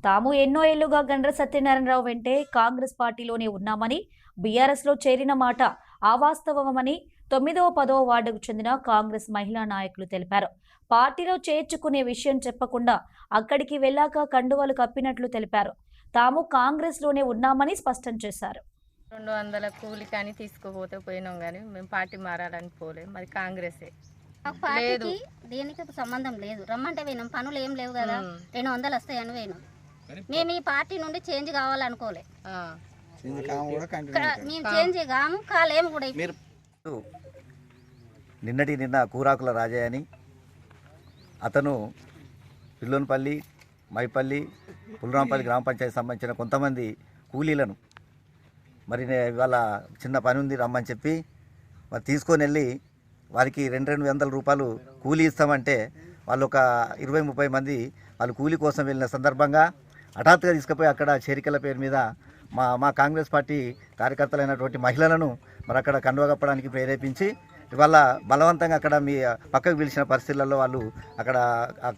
తాము ఎన్నో ఏళ్లుగా గండ్ర సత్యనారాయణరావు వెంటే కాంగ్రెస్ పార్టీలోనే ఉన్నామని, బీఆర్ఎస్లో చేరిన మాట అవాస్తవమని 9వ 10వ వార్డుకు చెందిన కాంగ్రెస్ మహిళా నాయకులు తెలిపారు. పార్టీలో చేర్చుకునే విషయం చెప్పకుండా అక్కడికి వెళ్లాక కండువాలు కప్పినట్లు తెలిపారు. తాము కాంగ్రెస్లోనే ఉన్నామని స్పష్టం చేశారు. 200 కూలి కానీ తీసుకుపోతే పోయినాం కానీ మేము పార్టీ మారాలని పోలేదు. మరి కాంగ్రెసే. పార్టీకి దీనికి సంబంధం లేదు. రమ్మంటే పోయినాం, పనులు ఏం లేవు కదా, 200 వస్తాయని పోయినాం. మేము ఈ పార్టీ నుండి చేంజ్ కావాలనుకోలే, మేము చేంజ్ కాము కాలేము కూడా. నిన్న కూరాకుల రాజయ్య అని అతను పిల్లోన్పల్లి, మైపల్లి, పుల్రాంపల్లి గ్రామ పంచాయతీ సంబంధించిన కొంతమంది కూలీలను మరి ఇవాళ చిన్న పని ఉంది రమ్మని చెప్పి మరి తీసుకొని వెళ్ళి వారికి 200 రూపాయలు కూలీ ఇస్తామంటే వాళ్ళు ఒక 20-30 మంది వాళ్ళు కూలీ కోసం వెళ్ళిన సందర్భంగా హఠాత్తుగా తీసుకుపోయి అక్కడ చేరికల పేరు మీద మా కాంగ్రెస్ పార్టీ కార్యకర్తలైనటువంటి మహిళలను మరి అక్కడ కండువ కప్పడానికి ప్రేరేపించి ఇవాళ బలవంతంగా అక్కడ మీ పక్కకు పిలిచిన పరిస్థితులలో వాళ్ళు అక్కడ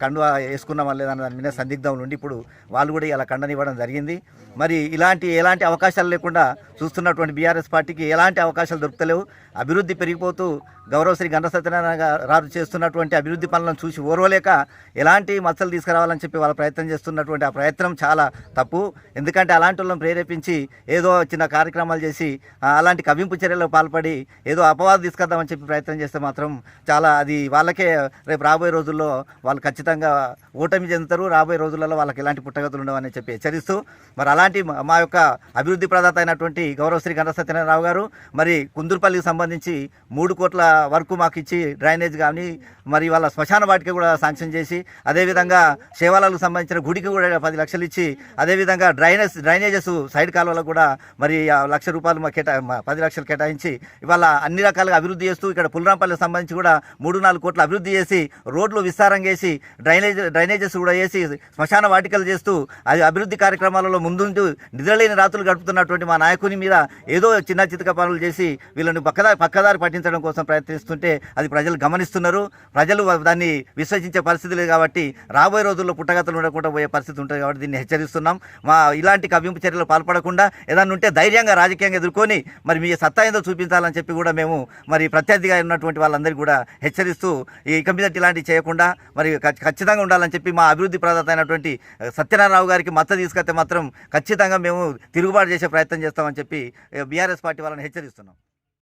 కండువ వేసుకున్నామా లేదన్న దాని మీద సందిగ్ధం ఉండి ఇప్పుడు వాళ్ళు కూడా ఇలా కండనివ్వడం జరిగింది. మరి ఎలాంటి అవకాశాలు లేకుండా చూస్తున్నటువంటి బీఆర్ఎస్ పార్టీకి ఎలాంటి అవకాశాలు దొరుకుతలేవు. అభివృద్ధి పెరిగిపోతూ గౌరవశ్రీ గండ్ర సత్యనారాయణ రాజు చేస్తున్నటువంటి అభివృద్ధి పనులను చూసి ఓర్వలేక ఎలాంటి మచ్చలు తీసుకురావాలని చెప్పి వాళ్ళ ప్రయత్నం చేస్తున్నటువంటి ఆ ప్రయత్నం చాలా తప్పు. ఎందుకంటే అలాంటి వాళ్ళని ప్రేరేపించి ఏదో చిన్న కార్యక్రమాలు చేసి అలాంటి కవింపు చర్యలకు పాల్పడి ఏదో అపవాదం తీసుకొద్దామని చెప్పి ప్రయత్నం చేస్తే మాత్రం చాలా అది వాళ్ళకే రేపు రాబోయే రోజుల్లో వాళ్ళు ఖచ్చితంగా ఓటమి చెందుతారు. రాబోయే రోజులలో వాళ్ళకి ఎలాంటి పుట్టగతులు ఉండవని చెప్పి హెచ్చరిస్తూ మరి అలాంటి మా యొక్క అభివృద్ధి ప్రదాత అయినటువంటి గౌరవశ్రీ గండ్ర సత్యనారాయణరావు గారు మరి కుందుర్పల్లికి సంబంధించి 3 కోట్ల వరకు మాకు ఇచ్చి డ్రైనేజ్ కానీ మరి వాళ్ళ శ్మశాన వాటికి కూడా శాంక్షన్ చేసి అదేవిధంగా శివాలయాలకు సంబంధించిన గుడికి కూడా 10 లక్షలు ఇచ్చి అదేవిధంగా డ్రైనేజెస్ సైడ్ కాలువలకు కూడా మరి 1 లక్ష రూపాయలు 10 లక్షలు కేటాయించి ఇవాళ అన్ని రకాలుగా అభివృద్ధి చేస్తూ ఇక్కడ పుల్రాంపల్లికి సంబంధించి కూడా 3-4 కోట్ల అభివృద్ధి చేసి రోడ్లు విస్తారం చేసి డ్రైనేజెస్ కూడా చేసి శ్మశాన వాటికలు చేస్తూ అది అభివృద్ధి కార్యక్రమాలలో ముందుంటూ నిద్రలేని రాత్రులు గడుపుతున్నటువంటి మా నాయకుని మీద ఏదో చిన్న చితక పనులు చేసి వీళ్ళని పక్కదారి పట్టించడం కోసం ప్రయత్నిస్తుంటే అది ప్రజలు గమనిస్తున్నారు. ప్రజలు దాన్ని విశ్వసించే పరిస్థితి లేదు కాబట్టి రాబోయే రోజుల్లో పుట్టగతులు ఉండకుండా పోయే పరిస్థితి ఉంటుంది కాబట్టి దీన్ని హెచ్చరిస్తున్నాం. ఇలాంటి కవ్వింపు చర్యలు పాల్పడకుండా ఏదన్నా ఉంటే ధైర్యంగా రాజకీయంగా ఎదుర్కొని మరి మీ సత్తా ఏందో చూపించాలని చెప్పి కూడా మేము మరి ప్రత్యర్థిగా ఉన్నటువంటి వాళ్ళందరికీ కూడా హెచ్చరిస్తూ ఇక మీద ఇలాంటివి చేయకుండా మరి ఖచ్చితంగా ఉండాలని చెప్పి మా అభివృద్ధి ప్రదాత అయినటువంటి సత్యనారాయణరావు గారికి మద్దతు తీసుకొస్తే మాత్రం ఖచ్చితంగా మేము తిరుగుబాటు చేసే ప్రయత్నం చేస్తామని చెప్పి బీఆర్ఎస్ పార్టీ వాళ్ళని హెచ్చరిస్తున్నాం.